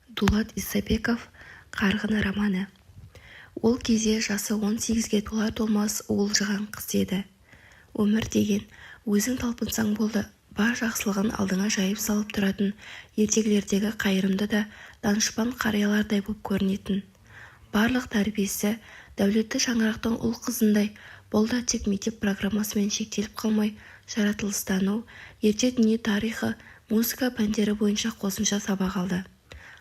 Дулат Исабеков «Қарғын» романы. Ол кезде жасы 18-ге толар-толмас уылжыған қыз еді. Өмір деген өзің талпынсаң болды, бар жақсылығын алдыңа жайып салып тұратын ертегілердегі қайырымды да данышпан қариялардай боп көрінетін. Барлық тәрбиесі дәулетті шаңырақтың ұл қызындай, бұл да тек мектеп программасымен шектеліп қалмай, жаратылыстану, ерте дүние тарихы, музыка пәндері бойынша қосымша сабақ алды.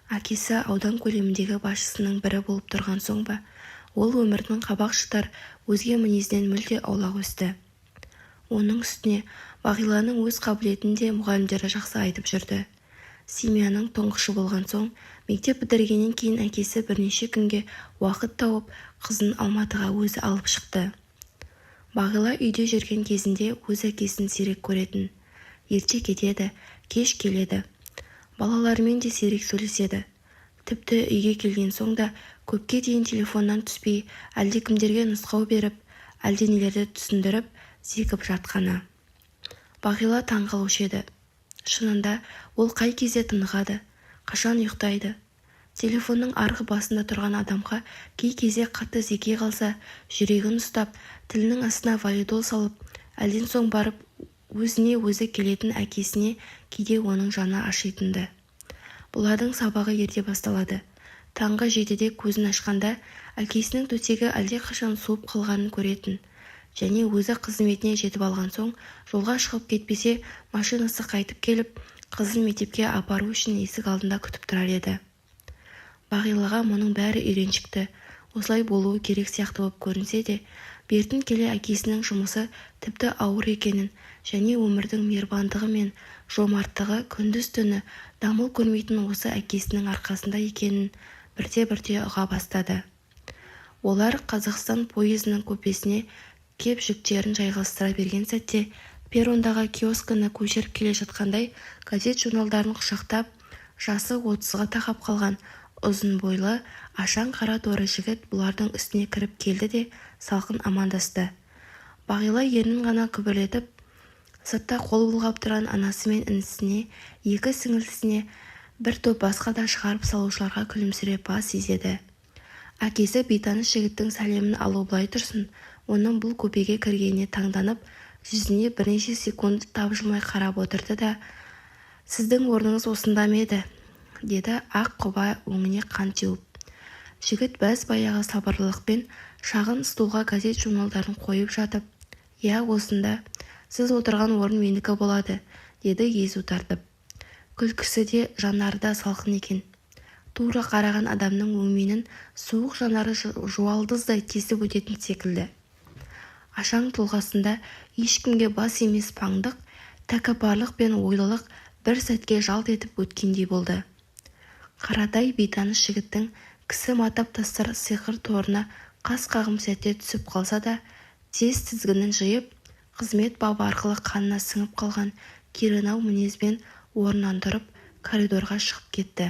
Әкесі аудан көлеміндегі басшысының бірі болып тұрған соң ба, ол өмірдің қабақ шытар өзге мінезінен мүлде аулақ өсті. Оның үстіне Бағиланың өз қабілетін де мұғалімдері жақсы айтып жүрді. Семьяның тұңғышы болған соң, мектеп бітіргеннен кейін әкесі бірнеше күнге уақыт тауып, қызын Алматыға өзі алып шықты. Бағила үйде жүрген кезінде өз әкесін сирек көретін. Ерте кетеді, кеш келеді. Балалармен де сирек сөйлеседі. Тіпті үйге келген соң да көпке дейін телефоннан түспей, әлдекімдерге нұсқау беріп, әлденелерді түсіндіріп, зекіп жатқаны. Бағила таңғалушы еді. Шынында ол қай кезде тынығады, қашан ұйықтайды. Телефонның арғы басында тұрған адамға кей кезде қатты зеки қалса, жүрегін ұстап, тілінің астына валидол салып, әлден соң барып өзіне өзі келетін әкесіне кейде оның жаны ашитынды. Бұлардың сабағы ерте басталады. Таңғы 7-де көзін ашқанда әкесінің төсегі әлдеқашан суып қалғанын көретін. Және өзі қызметіне жетіп алған соң, жолға шығып кетпесе, машинасы қайтып келіп, қызын мектепке апару үшін есік алдында күтіп тұрар еді. Бағилаға мұның бәрі үйреншікті, осылай болуы керек сияқты болып көрінсе де, бертін келе әкесінің жұмысы тіпті ауыр екенін және өмірдің мейірбандығы мен жомарттығы күндіз-түні дамыл көрмейтін осы әкесінің арқасында екенін бірте-бірте ұға бастады. Олар Қазақстан пойызының купесіне кеп жүктерін жайғастыра берген сәтте, перрондағы киоскіні көшіріп келе жатқандай газет-журналдарын құшақтап, жасы 30-ға тақап қалған ұзын бойлы, ашаң қара торы жігіт бұлардың үстіне кіріп келді де салқын амандасты. Бағила ернін ғана күбірлетіп, сыртта қол бұлғап тұрған анасы мен інісіне, екі сіңілісіне, бір топ басқа да шығарып салушыларға күлімсіреп бас изеді. Әкесі бейтаныс жігіттің сәлемін алу былай тұрсын, оның бұл купеге кіргеніне таңданып, жүзіне бірнеше секунд тапжылмай қарап отырды да, «Сіздің орныңыз осында ма еді?» деді ақ құба өңіне қан теуіп. Жігіт бәз-баяғы сабырлылықпен шағын стулға газет-журналдарын қойып жатып, «Я, осында, сіз отырған орын менікі болады», деді езу тартып. Күлкісі де жанары да салқын екен. Тура қараған адамның өңменін суық жанары жуалдыздай тесіп өтетін секілді. Ашаң тұлғасында ешкімге бас емес паңдық, тәкаппарлық пен ойлылық бір сәтке жалт етіп өткендей болды. Қаратай бейтаныс жігіттің кісі матап тастар сиқыр торына қас қағым сәтте түсіп қалса да, тез тізгінін жиып, қызмет бабы арқылы қанына сіңіп қалған керенау мінезбен орнынан тұрып, коридорға шығып кетті.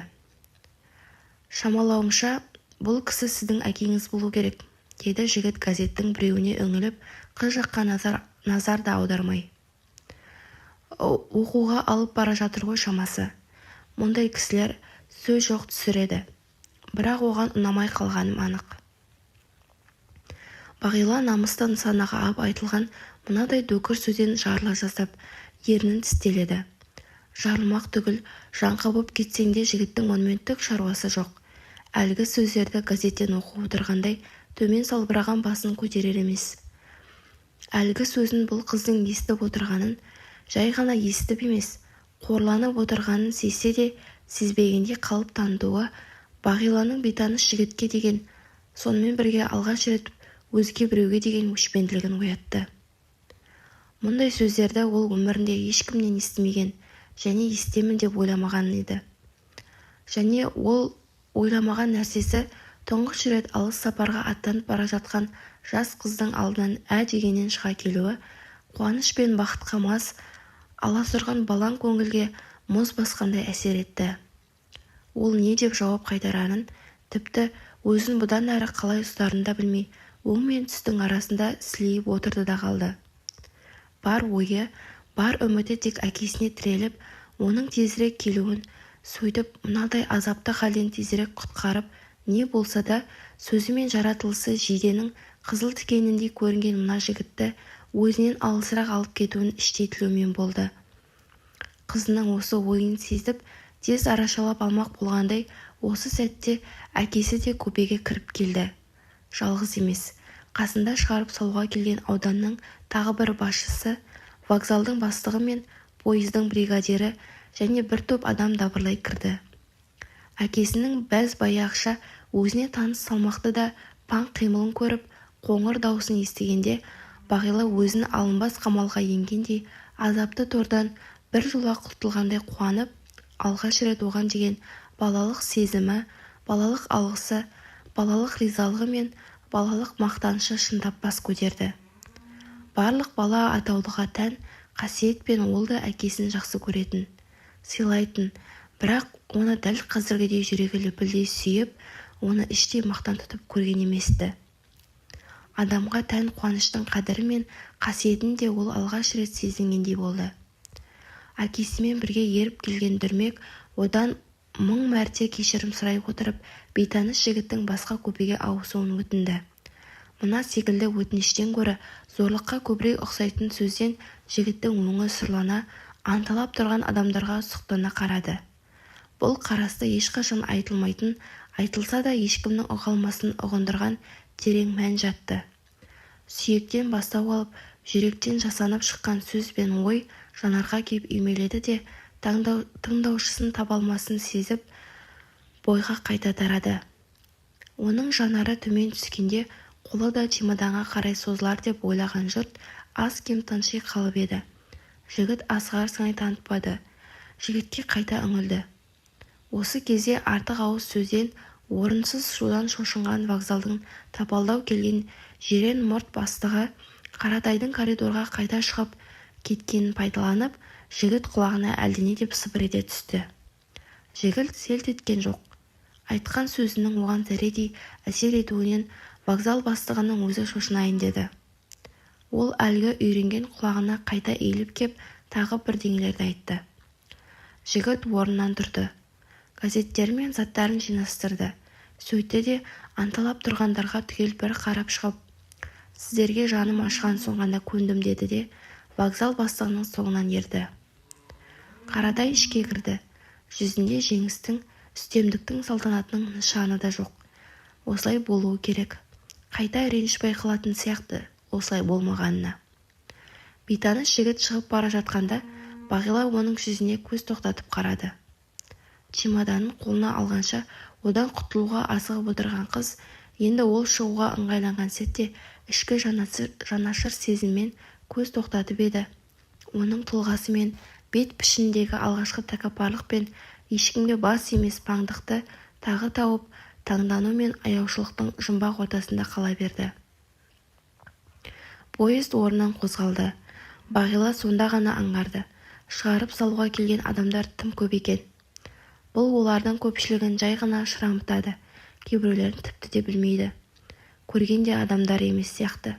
«Шамалауымша, бұл кісі сіздің әкеңіз болу керек», деді жігіт газеттің біреуіне үңіліп, қыз жаққа назар да аудармай. «Оқуға алып бара жатыр ғой шамасы. Мұндай кісілер сөз жоқ түсіреді. Бірақ оған ұнамай қалғаным анық». Бағила намысты нысанаға ап айтылған мынадай дөкір сөзден жарыла жаздап, ернін тістеледі. Жарылмақ түгіл, жаңқа боп кетсең де жігіттің онымен түк шаруасы жоқ. Әлгі сөздерді газеттен оқып отырғандай төмен салбыраған басын көтерер емес. Әлгі сөзін бұл қыздың естіп отырғанын, жай ғана естіп емес, қорланып отырғанын сезсе де, сезбегенде қалып танытуы Бағиланың бейтаныс жігітке деген, сонымен бірге алғаш рет өзге біреуге деген өшпенділігін оятты. Мұндай сөздерді ол өмірінде ешкімнен естімеген және естемін деп ойламаған еді. Және ол ойламаған нәрсесі тұңғыш рет алыс сапарға аттанып бара жатқан жас қыздың алдынан дегеннен шыға келуі, қуаныш пен бақытқа мас, аласұрған балаң көңілге мұз басқандай әсер етті. Ол не деп жауап қайтарарын, тіпті өзін бұдан әрі қалай ұстарын да білмей, өң мен түстің арасында сілейіп отырды да қалды. Бар ойы, бар үміті тек әкесіне тіреліп, оның тезірек келуін, сөйтіп мынадай азапты халден тезірек құтқарып, не болса да сөзімен жаратылысы жиденің қызыл тікеніндей көрінген мына жігітті өзінен алысырақ алып кетуін іштей тілеумен болды. Қызының осы ойын сезіп, тез арашалап алмақ болғандай, осы сәтте әкесі де купеге кіріп келді. Жалғыз емес, қасында шығарып салуға келген ауданның тағы бір басшысы, вокзалдың бастығы мен пойыздың бригадирі және бір топ адам дабырлай кірді. Әкесінің бәз-баяғыша өзіне таныс салмақты да паң қимылын көріп, қоңыр даусын естігенде, Бағила өзін алынбас қамалға енгендей азапты тордан біржола құтылғандай қуанып, алғаш рет оған деген балалық сезімі, балалық алғысы, балалық ризалығы мен балалық мақтанышы шындап бас көтерді. Барлық бала атаулыға тән қасиетпен ол да әкесін жақсы көретін, сыйлайтын, бірақ оны дәл қазіргідей жүрегі лүпілдей сүйіп, оны іштей мақтан тұтып көрген емес-ті. Адамға тән қуаныштың қадірі мен қасиетін де ол алғаш рет сезінгендей болды. Әкесімен бірге еріп келген дүрмек одан 1000 мәрте кешірім сұрай отырып, бейтаныс жігіттің басқа купеге ауысуын өтінді. Мына секілді өтініштен гөрі зорлыққа көбірек ұқсайтын сөзден жігіттің өңі сұрлана, анталап тұрған адамдарға сұқтана қарады. Бұл қарасты ешқашан айтылмайтын, айтылса да ешкімнің ұға алмасын ұғындырған терең мән жатты. Сүйектен бастау алып, жүректен жасанып шыққан сөз бен ой жанарға кеп үймеледі де, тыңдаушысын таба алмасын сезіп, бойға қайта тарады. Оның жанары төмен түскенде, қолы да чемоданға қарай созылар деп ойлаған жұрт аз-кем тынши қалып еді. Жігіт асығар сыңай танытпады. Жігітке қайта үңілді. Осы кезде артық ауыз сөзден, орынсыз шудан шошынған вокзалдың тапалдау келген жирен мұрт бастығы Қаратайдың коридорға қайта шығып кеткенін пайдаланып, жігіт құлағына әлдене деп сыбыр ете түсті. Жігіт селт еткен жоқ. Айтқан сөзінің оған зәредей әсер етуінен вокзал бастығының өзі шошынайын деді. Ол әлгі үйренген құлағына қайта иіліп кеп, тағы бірдеңелерді айтты. Жігіт орнынан тұрды. Газеттері мен заттарын жинастырды. Сөйтті де анталап тұрғандарға түгел бір қарап шығып, сіздерге жаным ашқан соң ғана көндім деді де, вокзал бастығының соңынан ерді. Қаратай ішке кірді. Жүзінде жеңістің, үстемдіктің салтанатының нышаны да жоқ. Осылай болуы керек. Қайта реніш байқалатын сияқты, осылай болмағанына. Бейтаныс жігіт шығып бара жатқанда, Бағила оның жүзіне көз тоқтатып қарады. Чемоданын қолына алғанша, одан құтылуға асығып отырған қыз, енді ол шығуға ыңғайланған сәтте ішкі жанашыр сезіммен көз тоқтатып еді. Оның тұлғасы мен бет пішіндегі алғашқы тәкаппарлық пен ешкімге бас емес паңдықты тағы тауып, таңдану мен аяушылықтың жұмбақ ортасында қала берді. Поезд орнынан қозғалды. Бағила сонда ғана аңғарды. Шығарып салуға келген адамдар тым көп екен. Бұл олардың көпшілігін жай ғана шырамытады, кейбіреулерін тіпті де білмейді. Көргенде адамдар емес сияқты.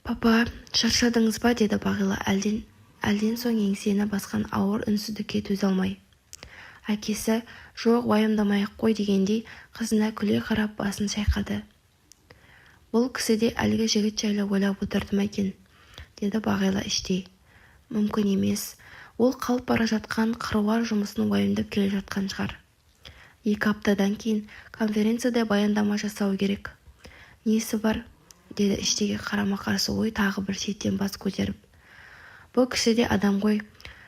Папа, шаршадыңыз ба, деді Бағила әлден соң еңсені басқан ауыр үнсіздікке төзе алмай. Әкесі, жоқ уайымдамай-ақ қой дегендей, қызына күле қарап басын шайқады. Бұл кісі де әлгі жігіт жайлы ойлап отырды ма екен, деді Бағила іштей. Мүмкін емес. Ол қалып бара жатқан қыруар жұмысын уайымдап келе жатқан шығар. 2 аптадан кейін конференцияда баяндама жасау керек. Несі бар, деді іштегі қарама-қарсы ой тағы бір шеттен бас көтеріп. Бұл кісі де адам ғой,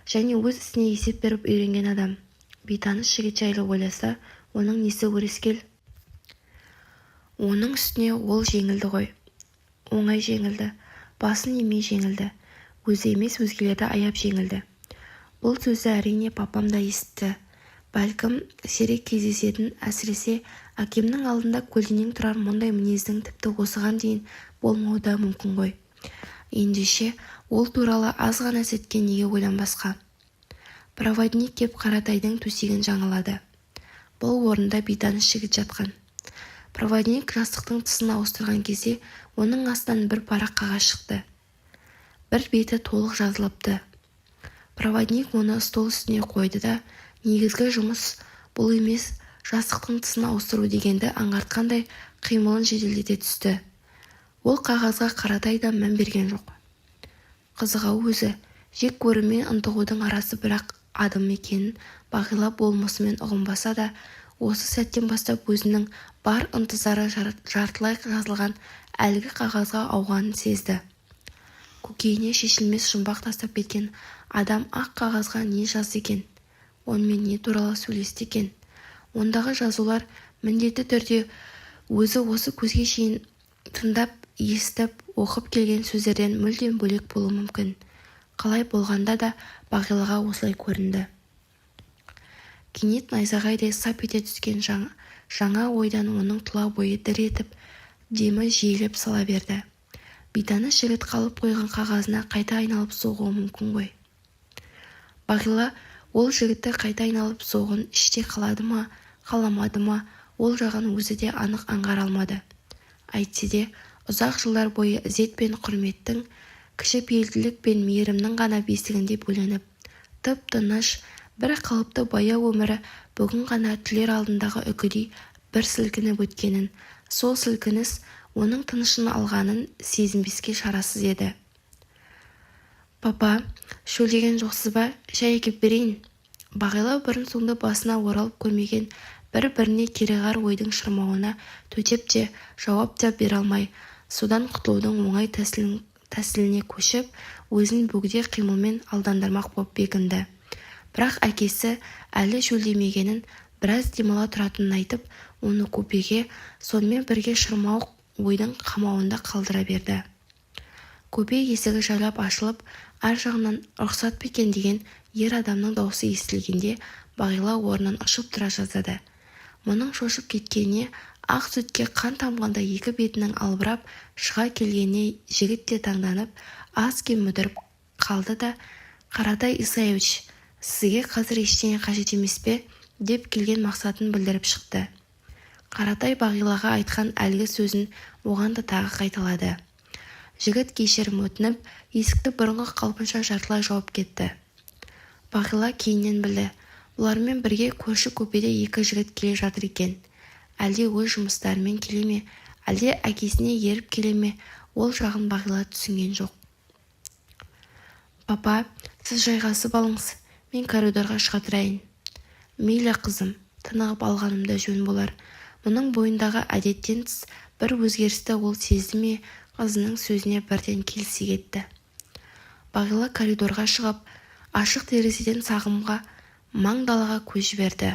және өз ісіне есеп беріп үйренген адам. Бейтаныс жігіт жайлы ойласа, оның несі өрескел? Оның үстіне ол жеңілді ғой. Оңай жеңілді, басын емей жеңілді, өзі емес өзгелерді аяп жеңілді. Бұл сөзді әрине папам да естті. Бәлкім сирек кездесетін, әсіресе әкемнің алдында көлденең тұрар мұндай мінездің тіпті осыған дейін болмауы да мүмкін ғой. Ендеше ол туралы аз ғана сәтке неге ойланбасқа. Проводник кеп Қаратайдың төсегін жаңалады. Бұл орында бейтаныс жігіт жатқан. Проводник жастықтың тысын ауыстырған кезде оның астынан бір парақ қағаз шықты. Бір беті толық жазылыпты. Проводник оны стол үстіне қойды да, Негізгі жұмыс бұл емес, жастықтың тысын ауыстыру дегенді аңғартқандай қимылын жеделдете түсті. Ол қағазға қаратай да мән берген жоқ. Қызығы өзі, жек көру мен ынтығудың арасы бірақ адым екенін Бағила болмысымен ұғынбаса да, осы сәттен бастап өзінің бар ынтызары жартылай жазылған әлгі қағазға ауғанын сезді. Көкейіне шешілмес жұмбақ тастап кеткен адам ақ қағазға не жазды екен? Онымен не туралы сөйлесті екен? Ондағы жазулар міндетті түрде өзі осы көзге шейін тыңдап, естіп, оқып келген сөздерден мүлдем бөлек болуы мүмкін. Қалай болғанда да Бағилаға осылай көрінді. Кенет найзағайдай сап ете түскен жаңа ойдан оның тұла бойы дір етіп, демі жиілеп сала берді. Бейтаныс жігіт қалып қойған қағазына қайта айналып соғуы мүмкін ғой. Бағила ол жігітті қайта айналып соғын іште қалады ма, қаламады ма, ол жағын өзі де анық аңғара алмады. Әйтсе де, ұзақ жылдар бойы ізет пен құрметтің, кішіпейілділік пен мейірімнің ғана бесігінде бөленіп, тып-тыныш, бір қалыпты баяу өмірі бүгін ғана түлер алдындағы үкідей бір сілкініп өткенін, сол сілкініс оның тынышын алғанын сезінбеске шарасыз еді. «Папа, шөлдеген жоқсыз ба? Шай әкеп берейін?» Бағила бұрын-соңды басына оралып көрмеген бір-біріне кереғар ойдың шырмауына төтеп те, жауап та бере алмай, содан құтылудың оңай тәсіліне көшіп, өзін бөгде қимылмен алдандырмақ боп бекінді. Бірақ әкесі әлі шөлдемегенін, біраз демала тұратынын айтып, оны купеге сонымен бірге шырмауық ойдың қамауында қалдыра берді. Купе есігі жайлап ашылып, ар жағынан рұқсат па екен деген ер адамның даусы естілгенде Бағила орнынан ұшып тұра жаздады. Мұның шошып кеткеніне, ақ сүтке қан тамғанда екі бетінің албырап шыға келгеніне жігіт те таңданып, аз-кем мүдіріп қалды да, «Қаратай Исаевич, сізге қазір ештеңе қажет емес пе?» деп келген мақсатын білдіріп шықты. Қаратай Бағилаға айтқан әлгі сөзін оған да тағы қайталады. Жігіт кешірім өтініп, есікті бұрынғы қалпынша жартылай жауып кетті. Бағила кейіннен білді, олармен бірге көрші көпеде екі жігіт келе жатыр екен. Әлде өз жұмыстарымен келе ме, әлде әкесіне еріп келе ме, ол жағын Бағила түсінген жоқ. «Папа, сіз жайғасып алыңыз, мен коридорға шыға тұрайын». «Мейлі қызым, тынығып алғанымда жөн болар». Мұның бойындағы әдеттен тыс бір өзгерісті ол сезді ме, қызының сөзіне бірден келісе кетті. Бағила коридорға шығып, ашық терезеден сағымға, маң далаға көз жіберді.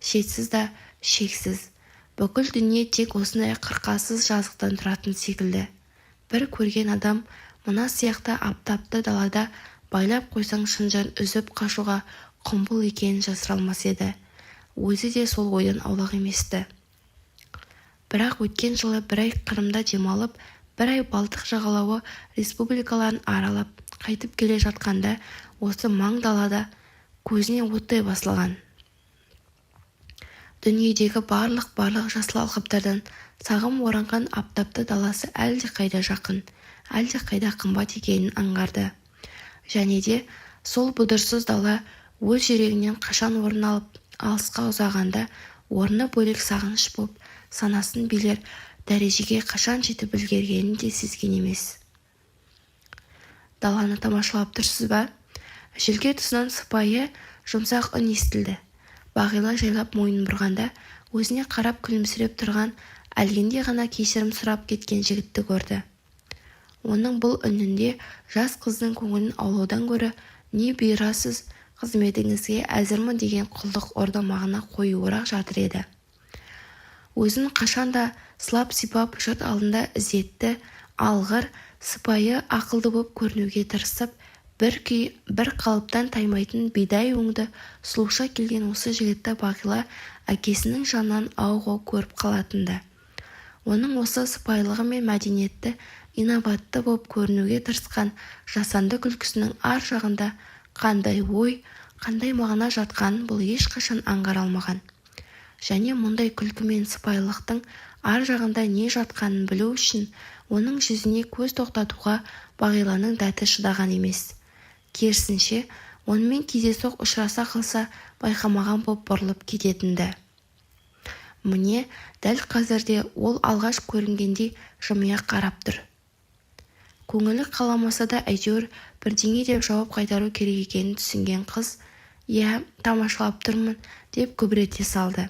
Шетсіз да шексіз, бүкіл дүние тек осындай қырқасыз жазықтан тұратын секілді. Бір көрген адам мына сияқты аптапты далада байлап қойсаң шынжыр үзіп қашуға құмбыл екенін жасыра алмас еді. Өзі де сол ойдан аулақ еместі. Бірақ өткен жылы бір ай Қырымда демалып, бір ай Балтық жағалауы республикаларын аралап, қайтып келе жатқанда осы маң далада көзіне оттай басылған. Дүниедегі барлық жасыл алқаптардан сағым оранған аптапты даласы әлде қайда жақын, әлде қайда қымбат екенін аңғарды. Және де сол бұдырсыз дала өз жүрегінен қашан орын алып, алысқа ұзағанда орны бөлек сағыныш боп, санасын билер дәрежеге қашан жетіп үлгергенін де сезген емес. «Даланы тамашалап тұрсыз ба?» Желке тұсынан сыпайы, жұмсақ үн естілді. Бағила жайлап мойнын бұрғанда, өзіне қарап күлімсіреп тұрған, әлгінде ғана кешірім сұрап кеткен жігітті көрді. Оның бұл үнінде жас қыздың көңілін аулаудан гөрі не бұйырасыз, қызметіңізге әзірмін деген құлдық ордамағына қоюырақ жатыр еді. Өзін қашанда сылап-сипап жұрт алдында ізетті, алғыр, сыпайы, ақылды боп көрінуге тырысып, бір қалыптан таймайтын бидай өңді сұлуша келген осы жігітті Бағила әкесінің жанынан ау-ғау көріп қалатынды. Оның осы сыпайылығы мен мәдениетті, инабатты боп көрінуге тырысқан жасанды күлкісінің ар жағында қандай ой, қандай мағына жатқанын бұл ешқашан аңғара алмаған. Және мұндай күлкі мен сыпайылықтың ар жағында не жатқанын білу үшін оның жүзіне көз тоқтатуға Бағиланың дәті шыдаған емес. Керісінше, онымен кездейсоқ ұшыраса қалса байқамаған боп бұрылып кететінді. Міне, дәл қазірде ол алғаш көрінгендей жымия қарап тұр. Көңілі қаламаса да әйтеуір бірдеңе деп жауап қайтару керек екенін түсінген қыз, «Иә, тамашалап тұрмын» деп күбірете салды.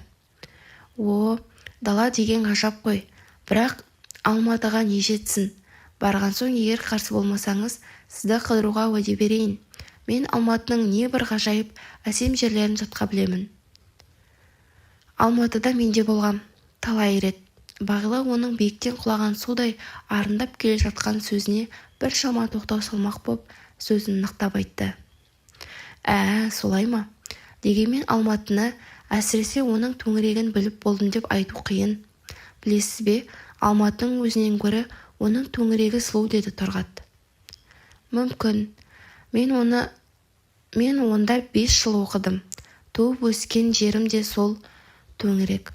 «О, дала деген ғажап қой, бірақ Алматыға не жетсін? Барған соң егер қарсы болмасаңыз, сізді қыдыруға уәде берейін. Мен Алматының не бір ғажайып, әсем жерлерін жатқа білемін». «Алматыда мен де болғам, талай рет». Бағила оның биіктен құлаған судай арындап келе жатқан сөзіне бір шама тоқтау салмақ боп сөзін нықтап айтты. Солай ма? Дегенмен Алматыны, әсіресе оның төңірегін біліп болдым деп айту қиын. Білесіз бе, Алматының өзінен гөрі оның төңірегі сұлу, деді Тұрғат. Мүмкін. Мен онда 5 жыл оқыдым. Туып өскен жерім де сол төңірек.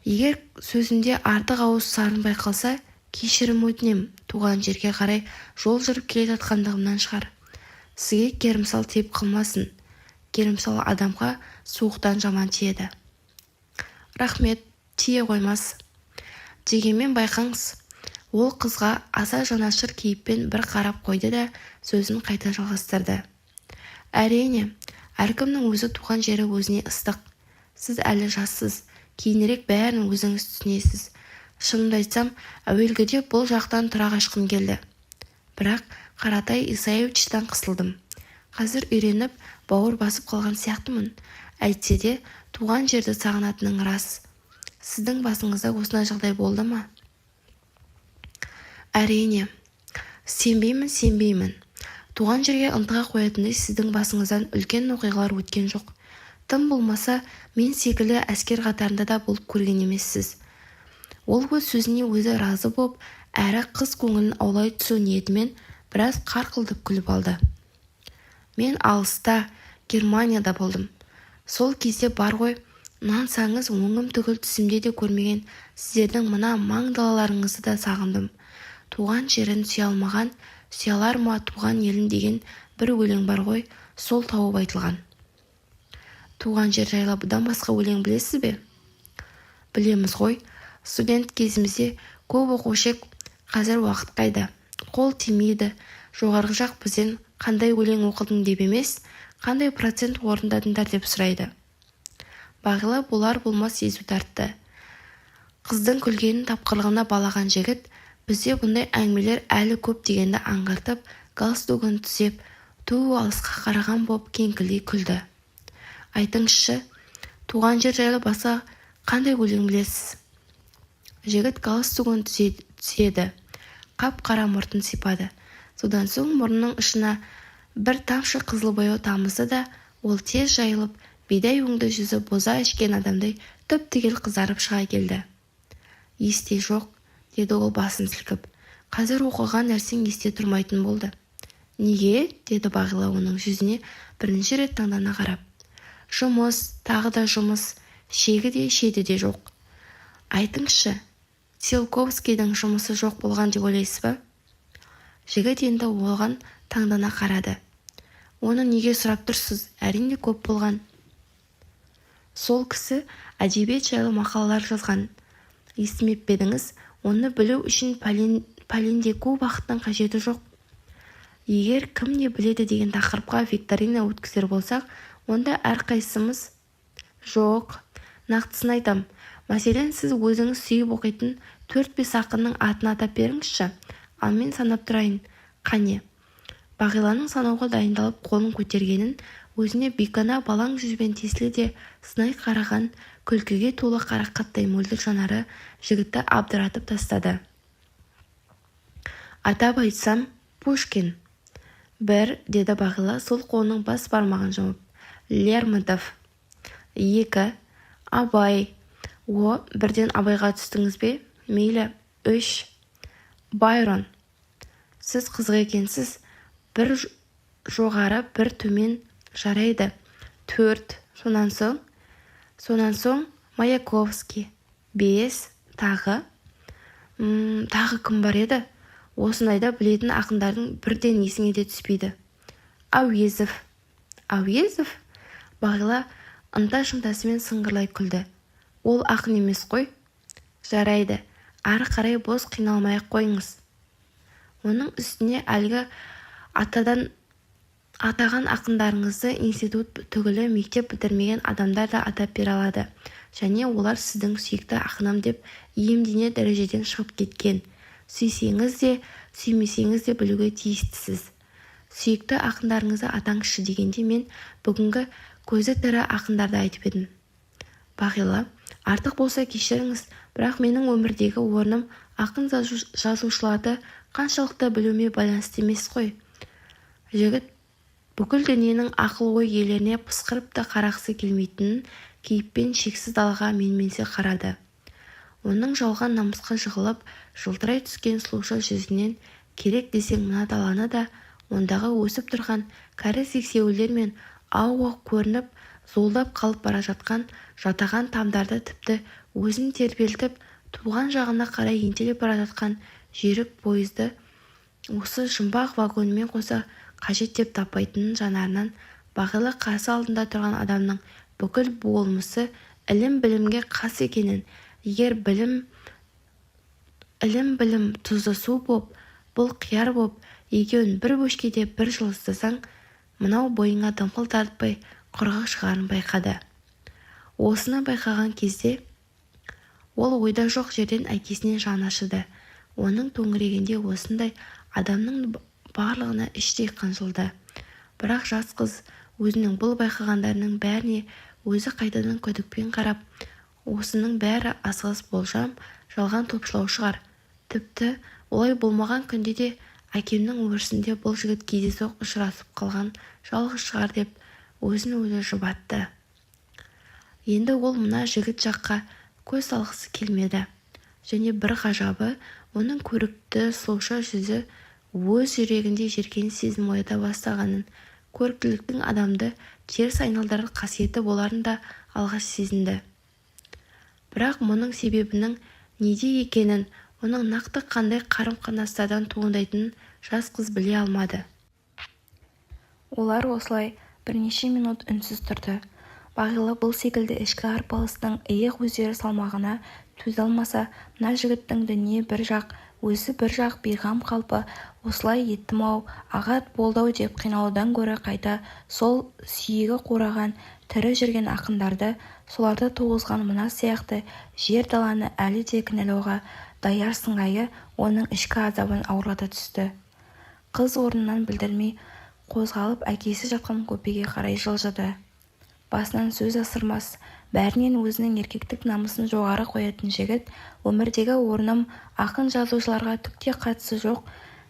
Егер сөзімде артық ауыз сарын байқалса, кешірім өтінем, туған жерге қарай жол жүріп келе жатқандығымнан шығар. Сізге керімсал тиіп қалмасын. Керімсал адамға суықтан жаман тиеді. Рахмет, тие қоймас. Дегенмен байқаңыз, ол қызға аса жанашыр кейіппен бір қарап қойды да сөзін қайта жалғастырды. Әрине, әркімнің өзі туған жері өзіне ыстық. Сіз әлі жассыз, кейінірек бәрін өзіңіз түсінесіз. Шынымды айтсам, әуелгіде бұл жақтан тұра қашқым келді. Бірақ Қаратай Исаевичтан қысылдым. Қазір үйреніп, бауыр басып қалған сияқтымын. Әйтсе де, туған жерді сағынатының рас. Сіздің басыңызда осындай жағдай болды ма? Әрине. Сенбеймін. Туған жерге ынтыға қоятындай сіздің басыңыздан үлкен оқиғалар өткен жоқ. Тым болмаса, мен секілді әскер қатарында да болып көрген емессіз. Ол өз сөзіне өзі разы боп, әрі қыз көңілін аулай түсу ниетімен біраз қарқылдып күліп алды. Мен алыста, Германияда болдым. Сол кезде бар ғой, нансаңыз оңым түгіл түсімде де көрмеген сіздердің мына маң далаларыңызды да сағындым. Туған жерін сүйе алмаған, сүйалар ма туған елін деген бір өлең бар ғой, сол тауып айтылған. Туған жер жайлы бұдан басқа өлең білесіз бе? Білеміз ғой, студент кезімізде көп оқушы ек, қазір уақыт қайда? Қол тимейді, жоғарғы жақ бізден қандай өлең оқыдың деп емес, қандай процент орындадыңдар деп сұрайды. Бағила болар-болмас езу тартты. Қыздың күлгенін тапқырлығына балаған жігіт, бізде бұндай әңгімелер әлі көп дегенді аңғартып, галстугын түзеп, ту алысқа қараған боп кеңкілдей күлді. Айтыңызшы, туған жер жайлы баса қандай өлең білесіз? Жігіт галстугын түзеді, қап-қара мұртын сипады. Содан соң мұрнының ұшына бір тамшы қызыл бояу тамызды да, ол тез жайылып, бидай өңді жүзі боза ішкен адамдай түп-түгел қызарып шыға келді. Есте жоқ, деді ол басын сілкіп. Қазір оқыған нәрсең есте тұрмайтын болды. Неге? Деді Бағила оның жүзіне бірінші рет таңдана қарап. Жұмыс, тағы да жұмыс, шегі де шеді де жоқ. Айтыңызшы, Циолковскийдің жұмысы жоқ болған деп ойлайсыз ба? Жігіт енді оған таңдана қарады. Оны неге сұрап тұрсыз? Әрине көп болған. Сол кісі әдебиет жайлы мақалалар жазған. Естімеп пе едіңіз? Оны білу үшін пәленде көп уақыттың қажеті жоқ. Егер кім не біледі деген тақырыпқа викторина өткізер болсақ, онда әрқайсымыз... Жоқ, нақтысын айтам. Мәселен, сіз өзіңіз сүйіп оқитын 4-5 ақынның атын атап беріңізші, ал мен санап тұрайын. Қане? Бағиланың санауға дайындалып қолын көтергенін, өзіне бейкана балаң жүзбен тесіле де сынай қараған, күлкіге толы қарақаттай мөлдір жанары жігітті абдыратып тастады. Атап айтсам, Пушкин. Бір, деді Бағила сол қолының бас бармағын жұмып. Лермонтов. 2. Абай. Бірден Абайға түстіңіз бе? Мейлі. 3. Байрон. Сіз қызық екенсіз. Бір жоғары, бір төмен жарайды. 4. Сонан соң Маяковский. 5. Тағы. Тағы кім бар еді? Осындайда білетін ақындардың бірден есіңе де түспейді. Әуезов. Әуезов? Бағила ынта-шынтасымен сыңғырлай күлді. Ол ақын емес қой. Жарайды, ары қарай бос қиналмай-ақ қойыңыз. Оның үстіне әлгі атаған ақындарыңызды институт түгілі мектеп бітірмеген адамдар да атап бере алады. Және олар сіздің сүйікті ақыным деп иемдене дәрежеден шығып кеткен. Сүйсеңіз де, сүймесеңіз де білуге тиістісіз. Сүйікті ақындарыңызды атаңызшы дегенде мен бүгінгі көзі тірі ақындарды айтып едім. Бағила, артық болса кешіріңіз, бірақ менің өмірдегі орным ақын жазушыларды қаншалықты білуіме байланысты емес қой. Жігіт бүкіл дүниенің ақыл-ой иелеріне пысқырып та қарағысы келмейтінін кейіппен шексіз далаға менменсе қарады. Оның жалған намысқа жығылып, жылтырай түскен сұлуша жүзінен керек десең мына даланы да, ондағы өсіп тұрған кәрі сексеуілдер мен ауық көрініп, золдап қалып бара жатқан жатаған тамдарды, тіпті өзін тербелтіп, туған жағына қарай ентелеп бара жатқан жүйрік пойызды осы жұмбақ вагонымен қоса қажет деп таппайтынын жанарынан Бағила қарсы алдында тұрған адамның бүкіл болмысы ілім-білімге қас екенін, егер ілім-білім тұзды су боп, бұл қияр боп, екеуін бір бөшкеде бір жылыстасаң, мынау бойыңа дымқыл тартпай құрғақ шығарын байқады. Осыны байқаған кезде ол ойда жоқ жерден әкесіне жан ашыды. Оның төңірегінде осындай адамның барлығына іштей қынжылды. Бірақ жас қыз өзінің бұл байқағандарының бәріне өзі қайтадан күдікпен қарап, осының бәрі асығыс болжам, жалған топшылау шығар. Тіпті олай болмаған күнде де әкемнің өрісінде бұл жігіт кездейсоқ ұшырасып қалған жалғыз шығар деп өзін-өзі жұбатты. Енді ол мына жігіт жаққа көз салғысы келмеді. Және бір ғажабы, оның көрікті сұлуша жүзі өз жүрегінде жеркеніс сезім оята бастағанын, көріктіліктің адамды теріс айналдырар қасиеті боларын да алғаш сезінді. Бірақ мұның себебінің неде екенін, оның нақты қандай қарым-қатынастардан туындайтынын жас қыз біле алмады. Олар осылай бірнеше минут үнсіз тұрды. Бағила бұл секілді ішкі арпалыстың иық өздері салмағына төзе алмаса, мына жігіттің дүние бір жақ, өзі бір жақ бейғам қалпы осылай еттім-ау, ағат болды-ау деп қиналудан гөрі қайта сол сүйегі қураған тірі жүрген ақындарды, соларды туғызған мына сияқты жер даланы әлі де кінәлауға даяр сыңайы оның ішкі азабын ауырлата түсті. Қыз орнынан білдірмей қозғалып әкесі жатқан көпеге қарай жылжыды. Басынан сөз асырмас, бәрінен өзінің еркектік намысын жоғары қоятын жігіт, өмірдегі орным ақын жазушыларға түкте қатысы жоқ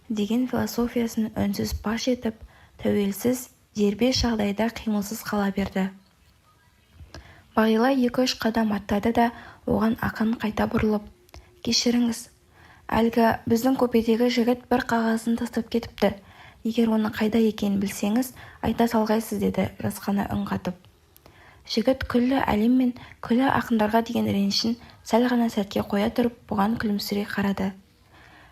деген философиясын үнсіз паш етіп, тәуелсіз, дербес жағдайда қимылсыз қала берді. Бағила 2-3 қадам аттады да, оған ақын қайта бұрылып, кешіріңіз, әлгі біздің көпедегі жігіт бір қағазын тастап кетіпті. Егер оның қайда екенін білсеңіз, айта салғайсыз, деді жасқана үн қатып. Жігіт күллі әлем мен күллі ақындарға деген ренішін сәл ғана сәтке қоя тұрып, бұған күлімсірей қарады.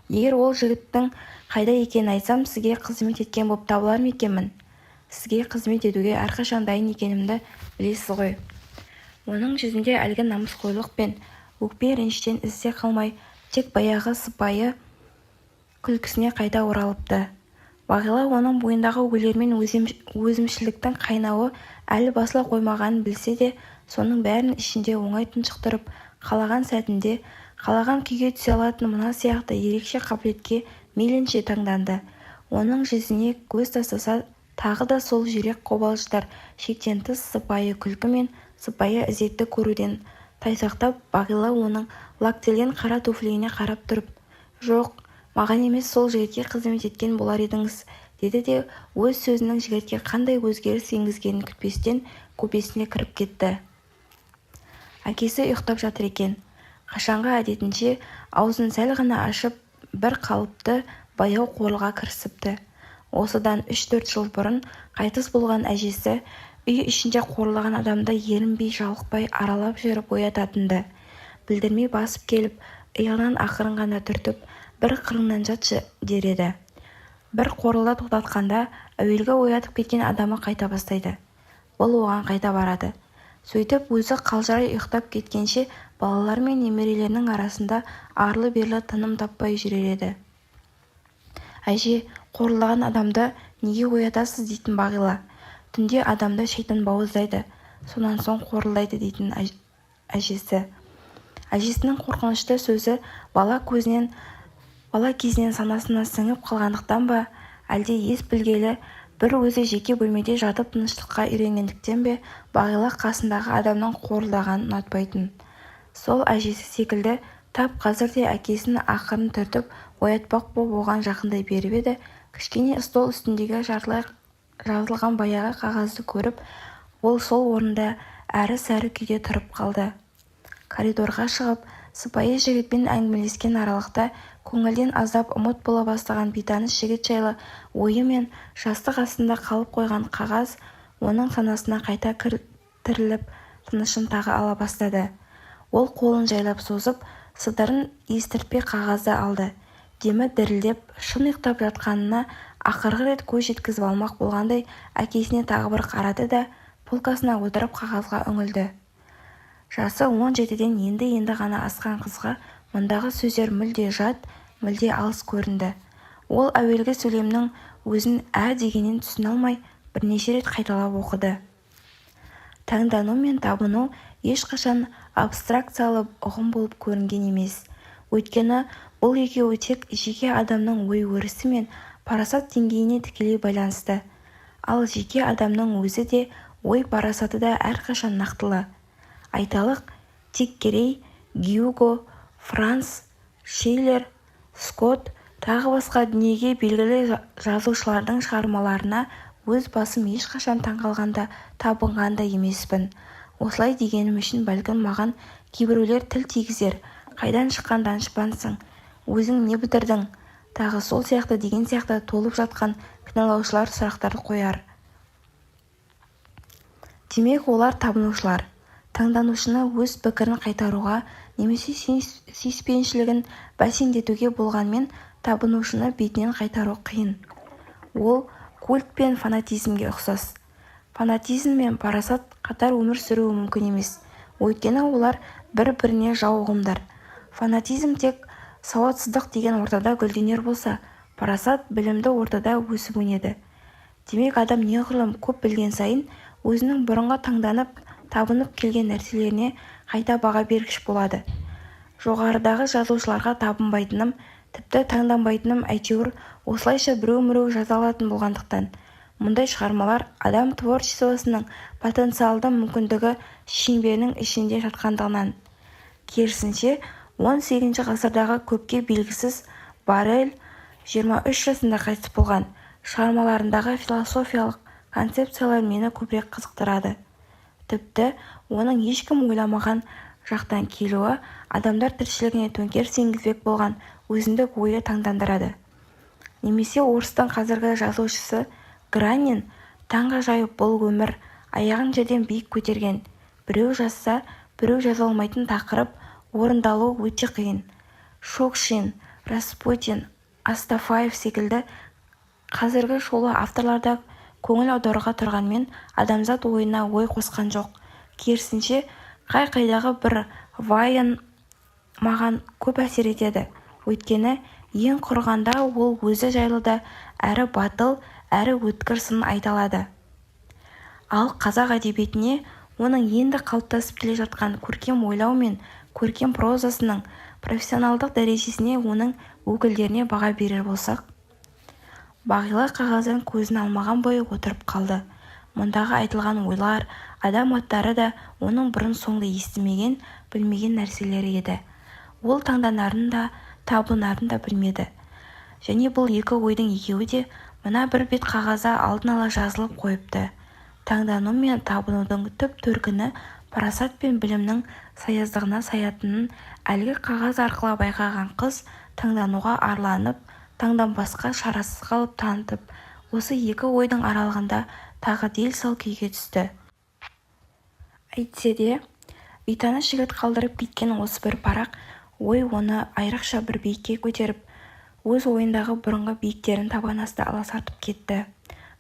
Егер ол жігіттің қайда екенін айтсам, сізге қызмет еткен боп табылар ма екенмін? Сізге қызмет етуге әрқашан дайын екенімді білесіз ғой. Оның жүзінде әлгі намысқойлық пен өкпе реніштен ізде қалмай, тек баяғы сыпайы күлкісіне қайта оралыпты. Бағила оның бойындағы өлермен өзімшілдіктің қайнауы әлі басыла қоймағанын білсе де, соның бәрін ішінде оңай тұншықтырып, қалаған сәтінде, қалаған күйге түсе алатын мына сияқты ерекше қабілетке мейлінше таңданды. Оның жүзіне көз тастаса, тағы да сол жүрек қобалжытар шектен тыс сыпайы күлкі мен сыпайы ізетті көруден тайсақтап, Бағила оның лактелген қара туфлиіне қарап тұрып, жоқ, маған емес сол жігітке қызмет еткен болар едіңіз, деді де өз сөзінің жігітке қандай өзгеріс енгізгенін күтпестен көпесіне кіріп кетті. Әкесі ұйықтап жатыр екен. Қашанғы әдетінше аузын сәл ғана ашып, бір қалыпты баяу қорылға кірісіпті. Осыдан 3-4 жыл бұрын қайтыс болған әжесі үй ішінде қорлаған адамды ерінбей жалықпай аралап жүріп оятатынды. Білдірмей басып келіп, иығынан ақырын ғана түртіп, бір қырыңнан жатшы, дер еді. бір қорылда тоқтатқанда әуелгі оятып кеткен адамы қайта бастайды. Бұл оған қайта барады. Сөйтіп өзі қалжырай ұйықтап кеткенше балалар мен немерелерінің арасында арлы-берлі тыным таппай жүрер еді. Әже, қорылаған адамды неге оятасыз дейтін Бағила. Түнде адамды шайтан бауыздайды, сонан соң қорылдайды дейтін әжесі. Әжесінің қорқынышты сөзі бала кезінен санасына сіңіп қалғандықтан ба, әлде ес білгелі бір өзі жеке бөлмеде жатып тыныштыққа үйренгендіктен бе, Бағила қасындағы адамның қорылдағанын ұнатпайтын. Сол әжесі секілді тап қазір де әкесін ақырын түртіп оятпақ боп оған жақындай беріп еді, кішкене стол үстіндегі жартылай жазылған баяғы қағазды көріп, ол сол орнында әрі-сәрі күйде тұрып қалды. Коридорға шығып, сыпайы жігітпен әңгімелескен аралықта көңілден аздап ұмыт бола бастаған бейтаныс жігіт жайлы ойы мен жастық астында қалып қойған қағаз оның санасына қайта кіріліп, тынышын тағы ала бастады. Ол қолын жайлап созып, сыдырын естіртпей қағазды алды. Демі дірілдеп, шын ұйықтап жатқанына ақырғы рет көз жеткізіп алмақ болғандай әкесіне тағы бір қарады да полкасына отырып қағазға үңілді. Жасы 17-ден енді ғана асқан қызға мұндағы сөздер мүлде жат, мүлде алыс көрінді. Ол әуелгі сөйлемнің өзін дегеннен түсіне алмай бірнеше рет қайталап оқыды. Таңдану мен табыну ешқашан абстракциялы ұғым болып көрінген емес. Өйткені бұл екеуі тек жеке адамның ой-өрісі мен парасат деңгейіне тікелей байланысты. Ал жеке адамның өзі де ой-парасаты да әрқашан нақтылы. Айталық, Тиккерей, Гюго, Франц, Шиллер, Скотт, тағы басқа дүниеге белгілі жазушылардың шығармаларына өз басым ешқашан таңғалғанда табынғанда емеспін. Осылай дегенім үшін бәлкім маған кейбіреулер тіл тигізер, қайдан шыққан данышпансың, өзің не бітірдің, тағы сол сияқты деген сияқты толып жатқан кінәлаушылар сұрақтарды қояр. Демек олар табынушылар. Таңданушыны өз пікірін қайтаруға немесе сүйіспеншілігін бәсеңдетуге болғанмен табынушыны бетінен қайтару қиын. Ол культ пен фанатизмге ұқсас. Фанатизм мен парасат қатар өмір сүруі мүмкін емес. Өйткені олар бір-біріне жау ұғымдар. Фанатизм тек сауатсыздық деген ортада гүлденер болса, парасат білімді ортада өсіп өнеді. Демек адам неғұрлым көп білген сайын өзінің бұрынғы таңданып, табынып келген нәрселеріне қайта баға бергіш болады. Жоғарыдағы жазушыларға табынбайтыным, тіпті таңданбайтыным әйтеуір осылайша біреу-міреу жаза алатын болғандықтан. Мұндай шығармалар адам творчествосының потенциалды мүмкіндігі шеңберінің ішінде жатқандығынан. Керісінше, 18 ғасырдағы көпке белгісіз Барель 23 жасында қайтыс болған. Шығармаларындағы философиялық концепциялар мені көбірек қызықтырады. Тіпті оның ешкім ойламаған жақтан келуі адамдар тіршілігіне төңкеріс енгізбек болған өзіндік ойы таңдандырады. Немесе орыстың қазіргі жазушысы Гранин таңғажайып бұл өмір аяғын жерден биік көтерген. Біреу жазса, біреу жаза алмайтын тақырып орындалу өте қиын. Шокшин, Распутин, Астафаев секілді қазіргі шолы авторларда көңіл аударуға тұрғанмен адамзат ойына ой қосқан жоқ. Керісінше, қай-қайдағы бір вайын маған көп әсер етеді. Өйткені ең құрғанда ол өзі жайлы да әрі батыл, әрі өткір сын айта алады. Ал қазақ әдебиетіне оның енді қалыптасып келе жатқан көркем ойлау мен көркем прозасының профессионалдық дәрежесіне оның өкілдеріне баға берер болсақ, Бағила қағаздан көзін алмаған бойы отырып қалды. Мұндағы айтылған ойлар, адам аттары да оның бұрын соңды естімеген, білмеген нәрселері еді. Ол таңданарын да, табынарын да білмеді. Және бұл екі ойдың екеуі де мына бір бет қағазда алдын ала жазылып қойыпты. Таңдану мен табынудың түп төркіні парасат пен білімнің саяздығына саятынын әлгі қағаз арқылы байқаған қыз таңдануға арланып, таңданбасқа шарасыз қалып танытып, осы екі ойдың аралығында тағы дел сал күйге түсті. Әйтсе де, бейтаныс жігіт қалдырып кеткен осы бір парақ ой оны айрықша бір биікке көтеріп, өз ойындағы бұрынғы биіктерін табан асты аласартып кетті.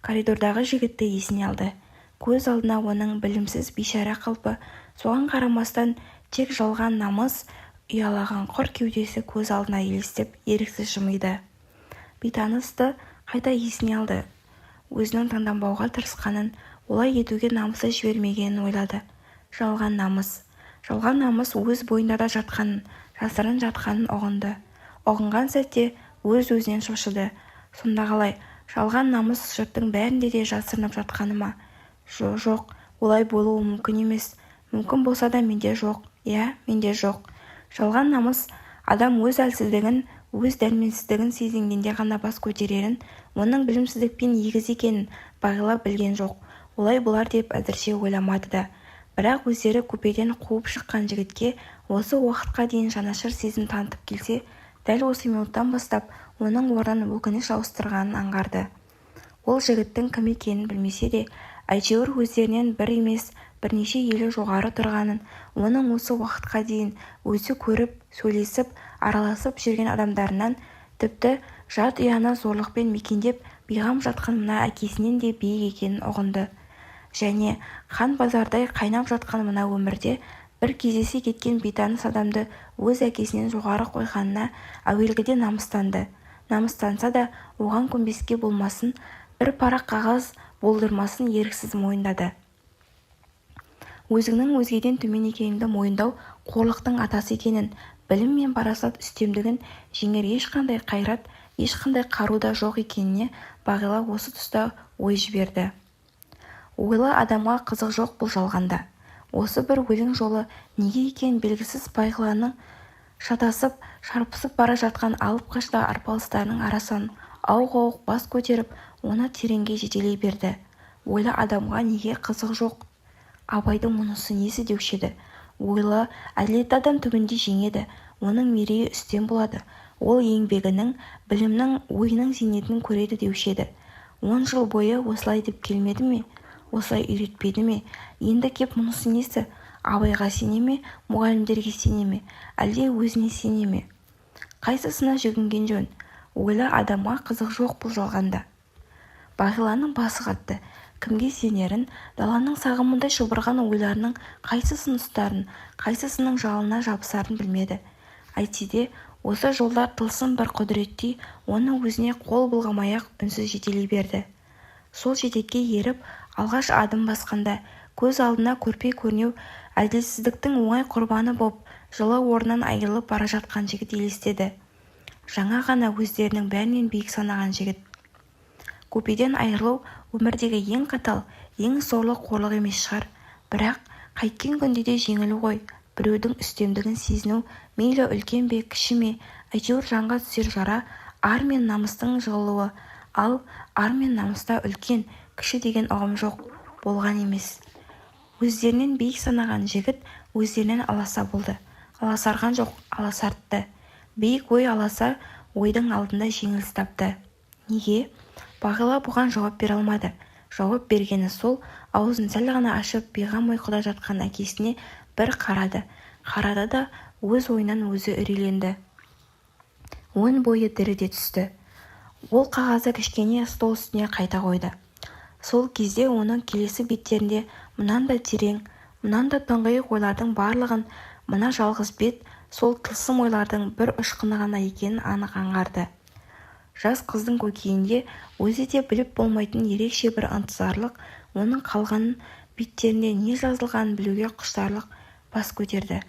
Коридордағы жігітті есіне алды. Көз алдына оның білімсіз бейшара қалпы, соған қарамастан тек жалған намыс, ұялаған құр кеудесі көз алдына елестеп еріксіз жымиды. Бейтанысты қайта есіне алды. Өзінің таңданбауға тырысқанын, олай етуге намысы жібермегенін ойлады. Жалған намыс өз бойында да жатқанын, жасырын жатқанын ұғынды. Ұғынған сәтте өз-өзінен шошыды. Сонда қалай, жалған намыс жұрттың бәрінде де жасырынып жатқаны ма? Жоқ, олай болуы мүмкін емес. Мүмкін болса да менде жоқ. Менде жоқ. Жалған намыс адам өз әлсіздігін, өз дәрменсіздігін сезінгенде ғана бас көтерерін, оның білімсіздікпен егіз екенін бағила білген жоқ. Олай болар деп әзірше ойламады да. Бірақ өздері купеден қуып шыққан жігітке осы уақытқа дейін жанашыр сезім танытып келсе, дәл осы минуттан бастап оның орнын өкініш ауыстырғанын аңғарды. Ол жігіттің кім екенін білмесе де, әйтеуір өздерінен бір емес, бірнеше елі жоғары тұрғанын, оның осы уақытқа дейін өзі көріп, сөйлесіп, араласып жүрген адамдарынан, тіпті жат ұяны зорлықпен мекендеп бейғам жатқан мына әкесінен де биік екенін ұғынды. Және қан базардай қайнап жатқан мына өмірде бір кездесе кеткен бейтаныс адамды өз әкесінен жоғары қойғанына әуелгіде намыстанды. Намыстанса да оған көнбеске болмасын, бір парақ қағаз болдырмасын еріксіз мойындады. Өзіңнің өзгеден төмен екеніңді мойындау қорлықтың атасы екенін, білім мен парасат үстемдігін жеңер ешқандай қайрат, ешқандай қару да жоқ екеніне бағила осы тұста ой жіберді. Ойлы адамға қызық жоқ бұл жалғанда. Осы бір өлең жолы неге екенін белгісіз бағиланың шатасып, шарпысып бара жатқан алып қашты арпалыстарының арасынан ауық-ауық бас көтеріп, оны тереңге жетелей берді. Ойлы адамға неге қызық жоқ? Абайдың мұнысы несі деуші еді? Ойлы, әділетті адам түбінде жеңеді, оның мерейі үстем болады. Ол еңбегінің, білімнің, ойының зейнетін көреді деуші еді. 10 жыл бойы осылай деп келмеді ме? Осылай үйретпеді ме? Енді кеп мұнысы несі? Абайға сене ме? Мұғалімдерге сене ме? Әлде өзіне сене ме? Қайсысына жүгінген жөн? Ойлы адамға қызық жоқ бұл жалғанда. Бағиланың басы қатты. Кімге сенерін, даланың сағымындай шұбырған ойларының қайсысын ұстарын, қайсысының жалына жабысарын білмеді. Әйтсе де осы жолдар тылсым бір құдіреттей оны өзіне қол бұлғамай-ақ үнсіз жетелей берді. Сол жетекке еріп, алғаш адым басқанда, көз алдына көрпе-көрнеу әділсіздіктің оңай құрбаны боп, жылы орнынан айырылып бара жатқан жігіт елестеді. Жаңа ғана өздерінің бәрінен биік санаған жігіт. Көпеден айырылу өмірдегі ең қатал, ең сорлы қорлық емес шығар. Бірақ қайткен күнде де жеңіл ғой. Біреудің үстемдігін сезіну, мейлі үлкен бе, кіші ме, әйтеуір жанға түсер жара, ар мен намыстың жығылуы. Ал ар мен намыста үлкен, кіші деген ұғым жоқ, болған емес. Өздерінен биік санаған жігіт өздерінен аласа болды. Аласарған жоқ, аласартты. Биік ой аласа, ойдың алдында жеңіліс тапты. Неге? Бағила бұған жауап бере алмады. Жауап бергені сол, аузын сәл ғана ашып бейғам ұйқыда жатқан әкесіне бір қарады. Қарады да өз ойынан өзі үрейленді. Өн бойы діріде түсті. Ол қағазы кішкене стол үстіне қайта қойды. Сол кезде оның келесі беттерінде мұнанда терең, мұнанда тұңғиық ойлардың барлығын мына жалғыз бет, сол тылсым ойлардың бір ұшқыны ғана екенін анық аңғарды. Жас қыздың көкейінде өзі де біліп болмайтын ерекше бір ынтызарлық, оның қалғанын беттерінде не жазылғанын білуге құштарлық бас көтерді.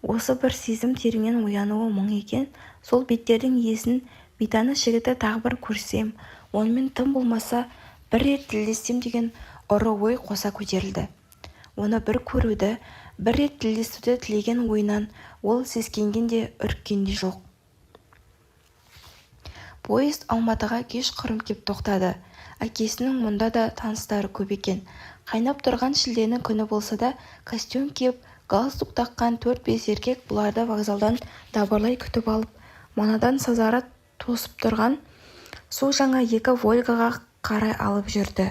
Осы бір сезім тереңнен оянуы мұң екен, сол беттердің иесін бейтаныс жігіті тағы бір көрсем, онымен тым болмаса бір рет тілдессем деген ұры ой қоса көтерілді. Оны бір көруді, бір рет тілдесуді тілеген ойынан ол сескенген де үріккен де жоқ. Поезд Алматыға кеш құрым кеп тоқтады. Әкесінің мұнда да таныстары көп екен. Қайнап тұрған шілденің күні болса да, костюм киіп, галстук таққан 4-5 еркек бұларды вокзалдан дабырлай күтіп алып, манадан сазары тосып тұрған су жаңа 2 Волгаға қарай алып жүрді.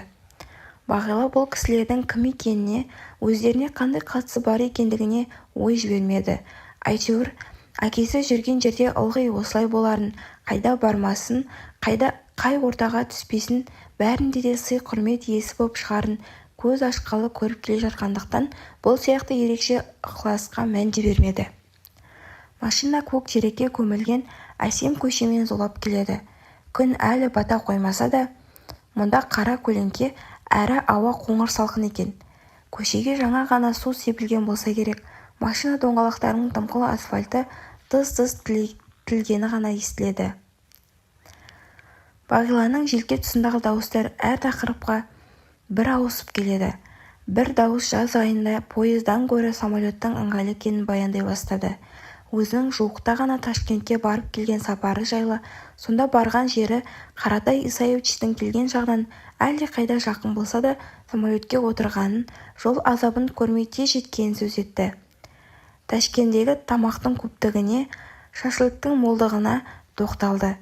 Бағила бұл кісілердің кім екеніне, өздеріне қандай қатысы бар екендігіне ой жібермеді. Әйтеуір, әкесі жүрген жерде ылғи осылай боларын, қайда бармасын, қай ортаға түспесін, бәрінде де сый-құрмет иесі боп шығарын көз ашқалы көріп келе жатқандықтан бұл сияқты ерекше ықыласқа мән де бермеді. Машина көк терекке көмілген әсем көшемен зулап келеді. Күн әлі бата қоймаса да, мұнда қара көлеңке әрі ауа қоңыр салқын екен. Көшеге жаңа ғана су себілген болса керек. Машина доңғалақтарының дымқыл асфальты тыз-тыз тілгені ғана естіледі. Бағиланың желке тұсындағы дауыстар әр тақырыпқа бір ауысып келеді. Бір дауыс жаз айында пойыздан гөрі самолеттің ыңғайлы екенін баяндай бастады. Өзінің жуықта ғана Ташкентке барып келген сапары жайлы, сонда барған жері Қаратай Исаевичтің келген жағынан әлде қайда жақын болса да, самолетке отырғанын, жол азабын көрмей тез жеткенін сөз етті. Ташкендегі тамақтың көптігіне, шашлықтың молдығына тоқталды.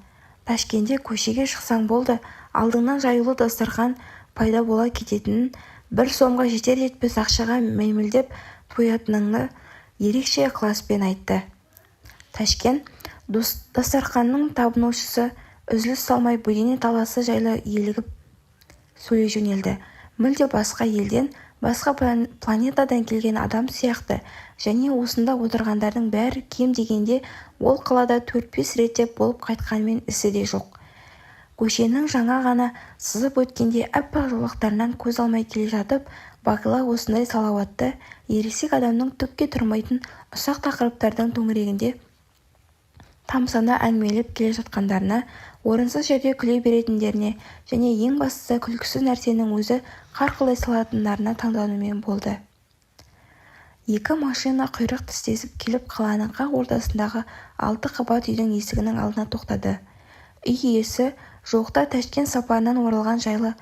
Ташкенде көшеге шықсаң болды, алдыңнан жаюлы дастархан пайда бола кететінін, бір сомға жетер-жетпес ақшаға мәймілдеп тоятыныңды ерекше ықыласпен айтты. Ташкент дастарханның табынушысы үзіліс салмай бөдене таласы жайлы елігіп сөйлей жөнелді. Мүлде басқа елден, басқа планетадан келген адам сияқты, және осында отырғандардың бәрі кем дегенде ол қалада 4-5 реттеп болып қайтқанмен ісі де жоқ. Көшенің жаңа ғана сызып өткенде аппақ жолақтарынан көз алмай келе жатып, Бағила осындай салауатты, ересек адамның түкке тұрмайтын ұсақ тақырыптардың төңірегінде тамсана әңгімелеп келе жатқандарына, орынсыз жерде күле беретіндеріне және ең бастысы күлкісіз нәрсенің өзі қарқылдай салатындарына таңданумен болды. Екі машина құйрық тістесіп келіп қаланың қақ ортасындағы 6 қабат үйдің есігінің алдына тоқтады. Үй иесі жуықта Ташкент сапарынан оралған жайлы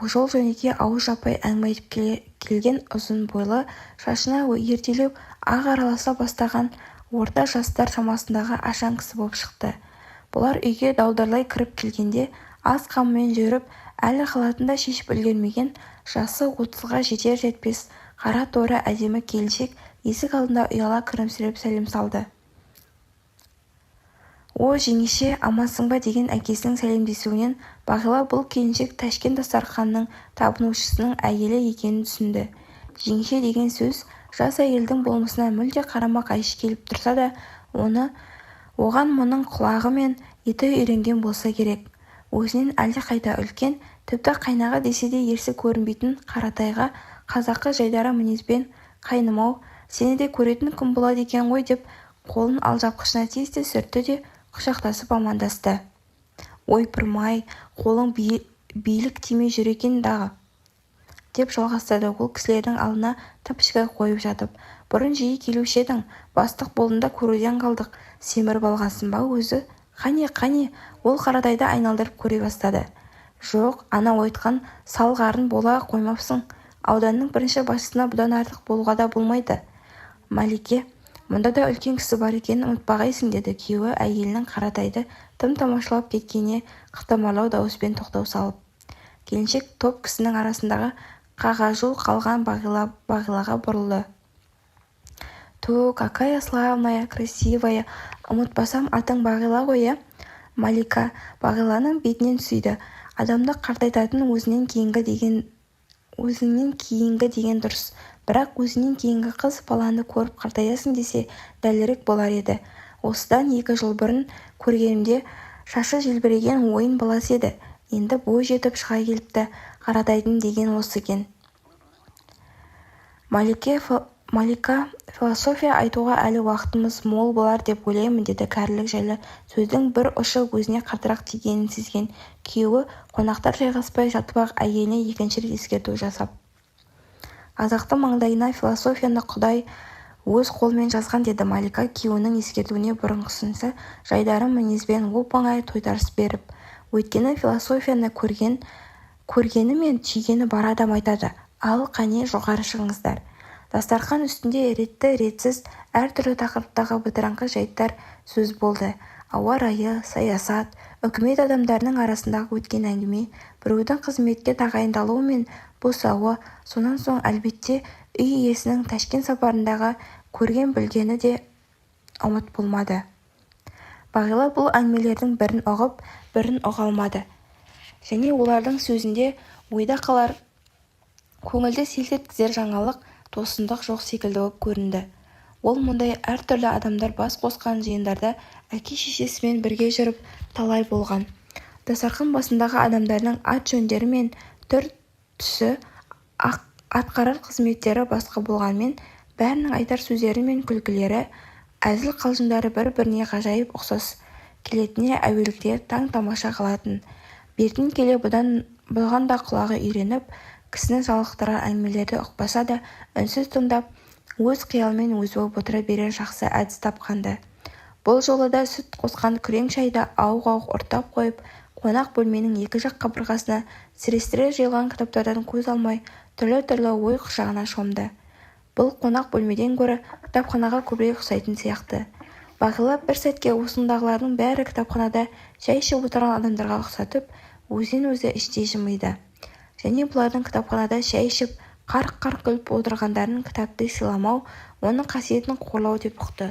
жол жөнекей ауыз жаппай әңгіме айтып келген ұзын бойлы, шашына ертелеу ақ араласа бастаған орта жастар шамасындағы ашаң кісі боп шықты. Бұлар үйге дауылдарлай кіріп келгенде аз қамымен жүріп, әлі халатын да шешіп үлгермеген, жасы 30-ға жетер-жетпес қара торы әдемі келіншек есік алдында ұяла күлімсіреп сәлем салды. О, жеңеше, амансың ба деген әкесінің сәлемдесуінен Бағила бұл келіншек Ташкент дастарханының табынушысының әйелі екенін түсінді. Жеңеше деген сөз жас әйелдің болмысына мүлде қарама-қайшы келіп тұрса да, оған мұның құлағы мен еті үйренген болса керек. Өзінен әлде қайда үлкен, тіпті қайнаға десе де ерсі көрінбейтін Қаратайға қазақы жайдары мінезбен қайным-ау, сені де көретін күн болады екен ғой деп қолын алжапқышына тез сүртті де құшақтасып амандасты. Ой, пырмай, қолың билік тимей жүр екен дағы, деп жалғастырды ол кісілердің алдына тып-типыл қойып жатып. Бұрын жиі келуші едің, бастық болдың көруден қалдық, семіріп алғансың ба өзі? Қане, ол Қаратайды айналдырып көре бастады. Жоқ, анау айтқан салғарын бола қоймапсың. Ауданның бірінші басшысына бұдан артық болуға да болмайды. Малике, мұнда да үлкен кісі бар екенін ұмытпағайсың, деді күйеуі әйелінің Қаратайды тым тамашалап кеткеніне қытымырлау дауыспен тоқтау салып. Келіншек топ кісінің арасындағы қағажу қалған Бағилаға бұрылды. Ту, какая славная, красивая, ұмытпасам атың Бағила ғой, Малика Бағиланың бетінен сүйді. Адамды қартайтатын өзінен кейінгі деген дұрыс. Бірақ өзінен кейінгі қыз баланы көріп қартаясың десе дәлірек болар еді. Осыдан 2 жыл бұрын көргенімде шашы желбіреген ойын баласы еді. Енді бой жетіп шыға келіпті. Қаратайдың деген осы екен. Малика, философия айтуға әлі уақытымыз мол болар деп ойлаймын, деді кәрілік жайлы сөздің бір ұшы өзіне қаттырақ тигенін сезген күйеуі қонақтар жайғаспай жатып-ақ әйеліне екінші рет ескерту жасап. Қазақтың маңдайына философияны Құдай өз қолымен жазған, деді Малика күйеуінің ескертуіне бұрынғысынша жайдары мінезбен оп-оңай тойтарыс беріп. Өйткені философияны көргені мен түйгені бар адам айтады. Ал қане, жоғары шығыңыздар. Дастархан үстінде ретті-ретсіз әртүрлі тақырыптағы бытыраңқы жайттар сөз болды. Ауа райы, саясат, үкімет адамдарының арасындағы өткен әңгіме, біреудің қызметке тағайындалуы мен босауы, сонан соң әлбетте үй иесінің Ташкент сапарындағы көрген-білгені де ұмыт болмады. Бағила бұл әңгімелердің бірін ұғып, бірін ұға алмады. Және олардың сөзінде ойда қалар, көңілді селт еткізер жаңалық, тосындық жоқ секілді болып көрінді. Ол мұндай әртүрлі адамдар бас қосқан жиындарда әке-шешесімен бірге жүріп талай болған. Дастархан басындағы адамдардың ат жөндері мен түр-түсі, атқарар қызметтері басқа болғанмен, бәрінің айтар сөздері мен күлкілері, әзіл-қалжыңдары бір-біріне ғажайып ұқсас келетініне әуелгіде таң-тамаша қалатын. Бертін келе бұған да құлағы үйреніп, кісіні жалықтырар әңгімелерді ұқпаса да үнсіз тыңдап, өз қиялмен өзі болып отыра берер жақсы әдіс тапқанды. Бұл жолы да сүт қосқан күрең шайды ауық-ауық ұрттап қойып, қонақ бөлменің екі жақ қабырғасына сірестіре жиылған кітаптардан көз алмай, түрлі-түрлі ой құшағына шомды. Бұл қонақ бөлмеден гөрі кітапханаға көбірек ұқсайтын сияқты. Бағила бір сәтке осындағылардың бәрі кітапханада шай ішіп отырған адамдарға ұқсатып, өзінен-өзі іштей жымиды. Және бұлардың кітапханада шай ішіп, қарқ-қарқ күліп отырғандарын кітапты сыйламау, оның қасиетін қорлау деп ұқты.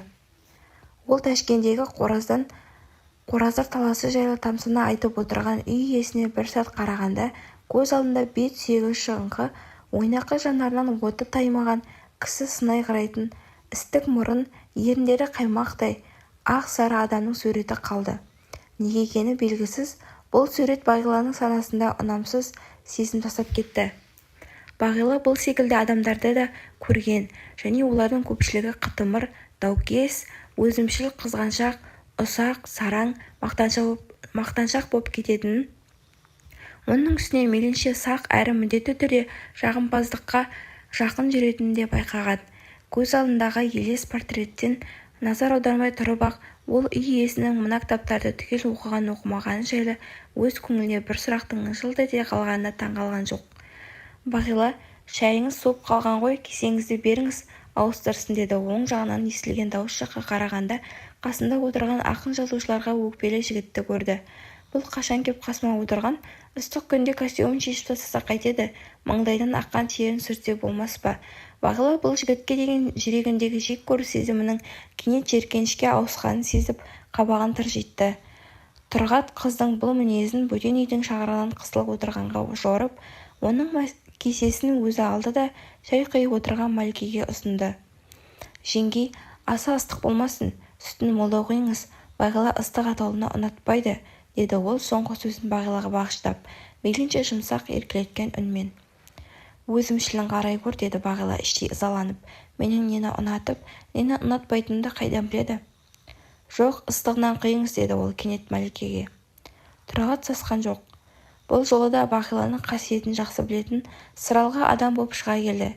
Ол Ташкендегі қораздар таласы жайлы тамсана айтып отырған үй иесіне бір сәт қарағанда, көз алдында бет сүйегі шығыңқы, ойнақы жанарынан оты таймаған, кісі сынай қарайтын, істік мұрын, еріндері қаймақтай, ақ сары адамның суреті қалды. Неге екені белгісіз, бұл сурет Бағиланың санасында ұнамсыз сезім тастап кетті. Бағила бұл секілді адамдарды да көрген, және олардың көпшілігі қытымыр, даукес, өзімшіл, қызғаншақ, ұсақ, сараң, мақтаншақ болып кететінін, оның үстіне мейлінше сақ әрі міндетті түрде жағымпаздыққа жақын жүретінін де байқаған. Көз алдындағы елес портреттен назар аудармай тұрып-ақ, ол үй иесінің мына кітаптарды түгел оқыған-оқымағаны жайлы өз көңіліне бір сұрақтың жылт ете қалғанына таңғалған жоқ. Бағила, шайыңыз суып қалған ғой, кесеңізді беріңіз, ауыстырсын деді. Оң жағынан естілген дауыс жаққа қарағанда, қасында отырған ақын жазушыларға өкпелі жігітті көрді. Бұл қашан кеп қасыма отырған? Ыстық күнде костюмін шешіп тастаса қайтеді? Маңдайдан аққан терін сүртсе болмас па? Бағила бұл жігітке деген жүрегіндегі жек көру сезімінің кенет жеркенішке ауысқанын сезіп, қабағын тыржитты. Тұрғат қыздың бұл мінезін бөтен үйдің шағырынан қысылып отырғанға жорып, оның кесесін өзі алды да шай құйып отырған Мәликеге ұсынды. Жеңгей, аса ыстық болмасын, сүтін молда қойыңыз, Бағила ыстық атаулыны ұнатпайды, деді ол соңғы сөзін Бағилаға бағыштап, мейлінше жұмсақ еркелеткен үнмен. Өзімшілін қарай көр, деді Бағила іштей ызаланып. Менің нені ұнатып, нені ұнатпайтынымды қайдан біледі? Жоқ, ыстығынан құйыңыз, деді ол кенет Мәликеге. Тұрағат сасқан жоқ. Бұл жолы да Бағиланың қасиетін жақсы білетін сыралғы адам болып шыға келді.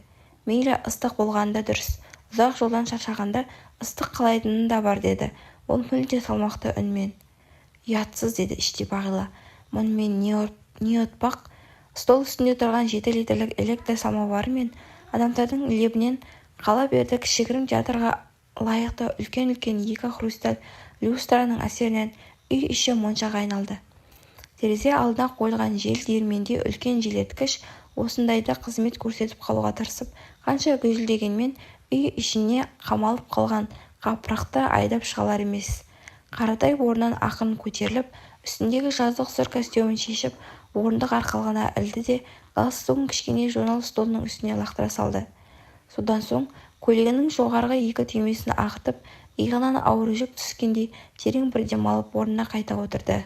Мейлі ыстық болғанда дұрыс, ұзақ жолдан шаршағанда ыстық қалайтыны да бар, деді ол мүлде салмақты үнмен. Ұятсыз, деді іштей Бағила. Мұнымен не ұтпақ? Стол үстінде тұрған 7 литрлік электр самовары мен адамдардың лебінен қала берді. Кішігірім театрға лайықты үлкен-үлкен екі хрусталь люстраның әсерінен үй іші моншаға айналды. Терезе алдына қойылған жел диірменде үлкен желеткіш осындайда қызмет көрсетіп қалуға тырысып, қанша гүжілдегенмен үй ішіне қамалып қалған қапырақты айдап шығалар емес. Қаратай орнынан ақырын көтеріліп, үстіндегі жаздық сұр костюмін шешіп, орындық арқалығына ілді де галстугын кішкене журнал столының үстіне лақтыра салды. Содан соң көйлегінің жоғарғы екі түймесін ағытып, иығынан ауыр жүк түскендей терең бір демалып орнына қайта отырды.